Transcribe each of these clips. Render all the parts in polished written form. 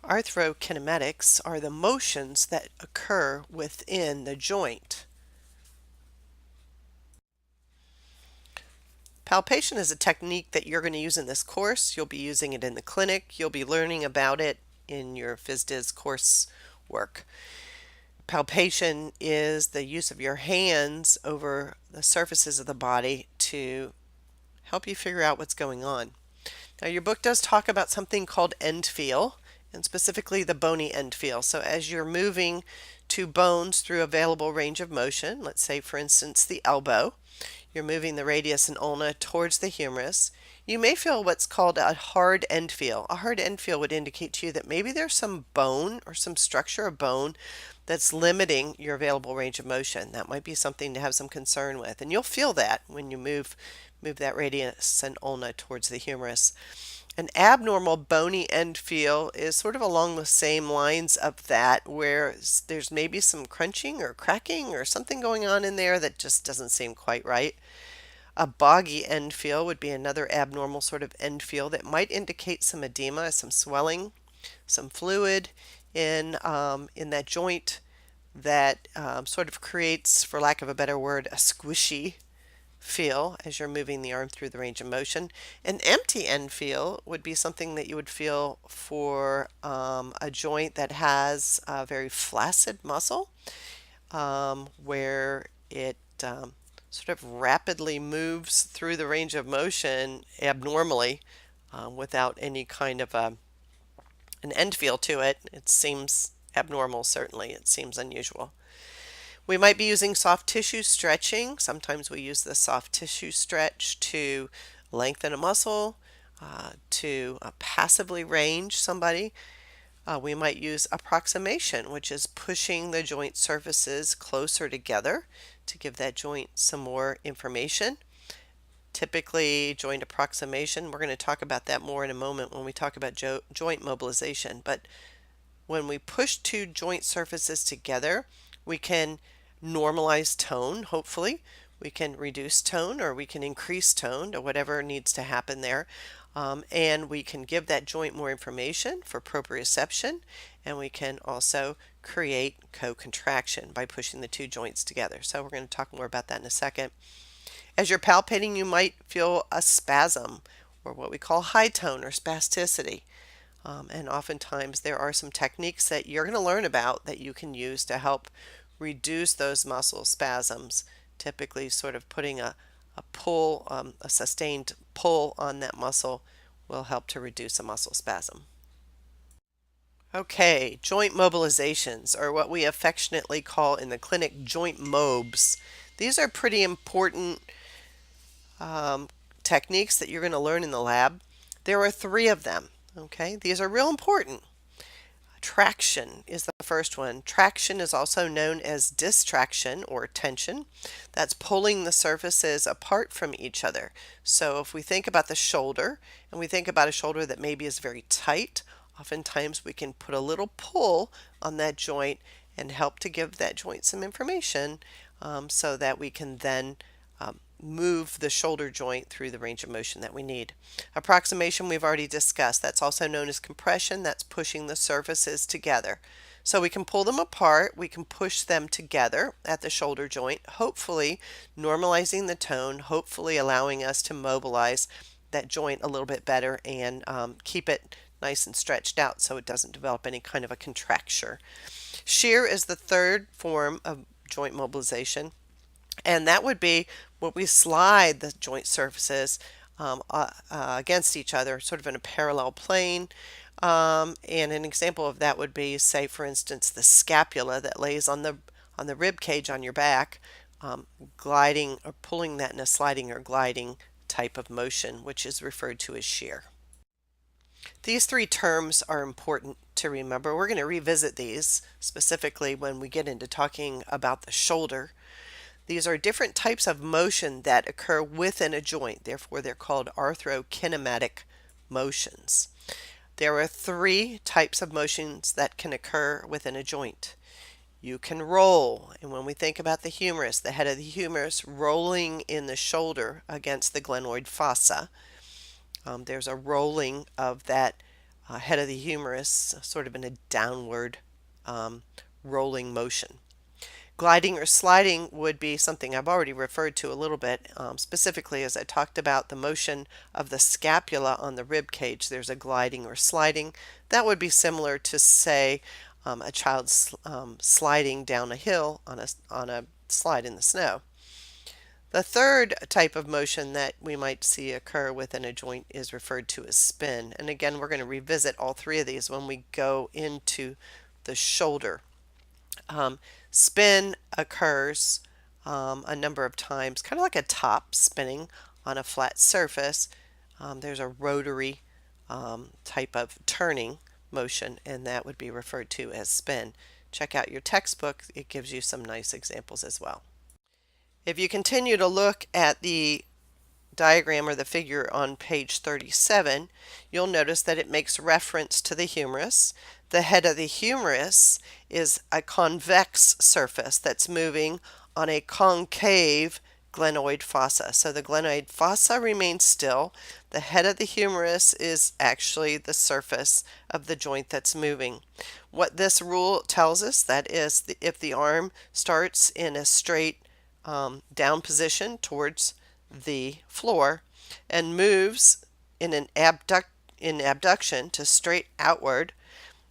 Arthrokinematics are the motions that occur within the joint. Palpation is a technique that you're going to use in this course. You'll be using it in the clinic. You'll be learning about it in your PhysDis course work. Palpation is the use of your hands over the surfaces of the body to help you figure out what's going on. Now, your book does talk about something called end feel, and specifically the bony end feel. So as you're moving two bones through available range of motion, let's say for instance the elbow, you're moving the radius and ulna towards the humerus, you may feel what's called a hard end feel. A hard end feel would indicate to you that maybe there's some bone or some structure of bone that's limiting your available range of motion. That might be something to have some concern with, and you'll feel that when you move that radius and ulna towards the humerus. An abnormal bony end feel is sort of along the same lines of that, where there's maybe some crunching or cracking or something going on in there that just doesn't seem quite right. A boggy end feel would be another abnormal sort of end feel that might indicate some edema, some swelling, some fluid in that joint that sort of creates, for lack of a better word, a squishy feel as you're moving the arm through the range of motion. An empty end feel would be something that you would feel for a joint that has a very flaccid muscle, where it sort of rapidly moves through the range of motion abnormally, without any kind of an end feel to it. It seems abnormal, certainly. It seems unusual. We might be using soft tissue stretching. Sometimes we use the soft tissue stretch to lengthen a muscle, to passively range somebody. We might use approximation, which is pushing the joint surfaces closer together to give that joint some more information. Typically, joint approximation, we're going to talk about that more in a moment when we talk about joint mobilization. But when we push two joint surfaces together, we can normalize tone, hopefully. We can reduce tone or we can increase tone to whatever needs to happen there. And we can give that joint more information for proprioception, and we can also create co-contraction by pushing the two joints together. So we're going to talk more about that in a second. As you're palpating, you might feel a spasm, or what we call high tone or spasticity. And oftentimes there are some techniques that you're going to learn about that you can use to help reduce those muscle spasms, typically sort of putting a pull, a sustained pull on that muscle will help to reduce a muscle spasm. Okay, joint mobilizations, or what we affectionately call in the clinic joint mobs. These are pretty important techniques that you're going to learn in the lab. There are 3 of them. Okay, these are real important. Traction is the first one. Traction is also known as distraction or tension. That's pulling the surfaces apart from each other. So if we think about the shoulder, and we think about a shoulder that maybe is very tight, oftentimes we can put a little pull on that joint and help to give that joint some information, so that we can then move the shoulder joint through the range of motion that we need. Approximation we've already discussed. That's also known as compression. That's pushing the surfaces together. So we can pull them apart, we can push them together at the shoulder joint, hopefully normalizing the tone, hopefully allowing us to mobilize that joint a little bit better and keep it nice and stretched out so it doesn't develop any kind of a contracture. Shear is the third form of joint mobilization. And that would be when we slide the joint surfaces against each other, sort of in a parallel plane. And an example of that would be, say, for instance, the scapula that lays on the rib cage on your back, gliding or pulling that in a sliding or gliding type of motion, which is referred to as shear. These 3 terms are important to remember. We're going to revisit these specifically when we get into talking about the shoulder. These are different types of motion that occur within a joint. Therefore, they're called arthrokinematic motions. There are 3 types of motions that can occur within a joint. You can roll, and when we think about the humerus, the head of the humerus rolling in the shoulder against the glenoid fossa, there's a rolling of that head of the humerus sort of in a downward rolling motion. Gliding or sliding would be something I've already referred to a little bit, specifically as I talked about the motion of the scapula on the rib cage. There's a gliding or sliding. That would be similar to, say, a child sliding down a hill on a slide in the snow. The third type of motion that we might see occur within a joint is referred to as spin. And again, we're going to revisit all three of these when we go into the shoulder. Spin occurs a number of times, kind of like a top spinning on a flat surface. There's a rotary type of turning motion, and that would be referred to as spin. Check out your textbook, it gives you some nice examples as well. If you continue to look at the diagram or the figure on page 37, you'll notice that it makes reference to the humerus. The head of the humerus is a convex surface that's moving on a concave glenoid fossa. So the glenoid fossa remains still. The head of the humerus is actually the surface of the joint that's moving. What this rule tells us, that is, if the arm starts in a straight down position towards the floor and moves in an abduction to straight outward,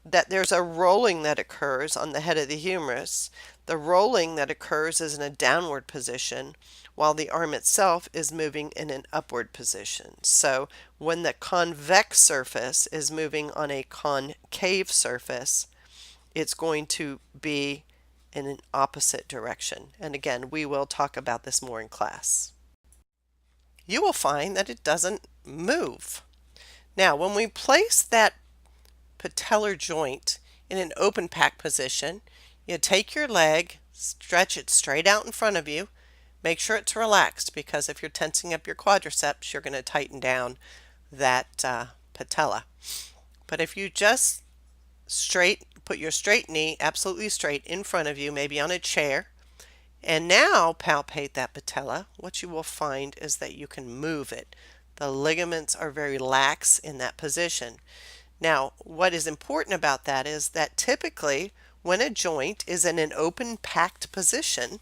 that there's a rolling that occurs on the head of the humerus. The rolling that occurs is in a downward position while the arm itself is moving in an upward position. So when the convex surface is moving on a concave surface, it's going to be in an opposite direction. And again, we will talk about this more in class. You will find that it doesn't move. Now, when we place that patellar joint in an open pack position, you take your leg, stretch it straight out in front of you, make sure it's relaxed, because if you're tensing up your quadriceps, you're going to tighten down that patella. But if you just put your straight knee absolutely straight in front of you, maybe on a chair, and now palpate that patella, what you will find is that you can move it. The ligaments are very lax in that position. Now, what is important about that is that typically when a joint is in an open packed position,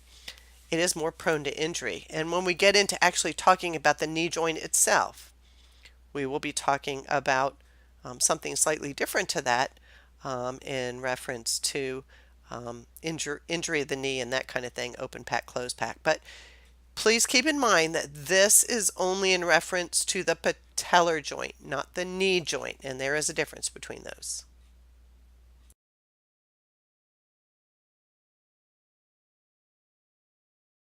it is more prone to injury. And when we get into actually talking about the knee joint itself, we will be talking about something slightly different to that in reference to injury of the knee and that kind of thing, open pack, closed pack. But please keep in mind that this is only in reference to the patellar joint, not the knee joint, and there is a difference between those.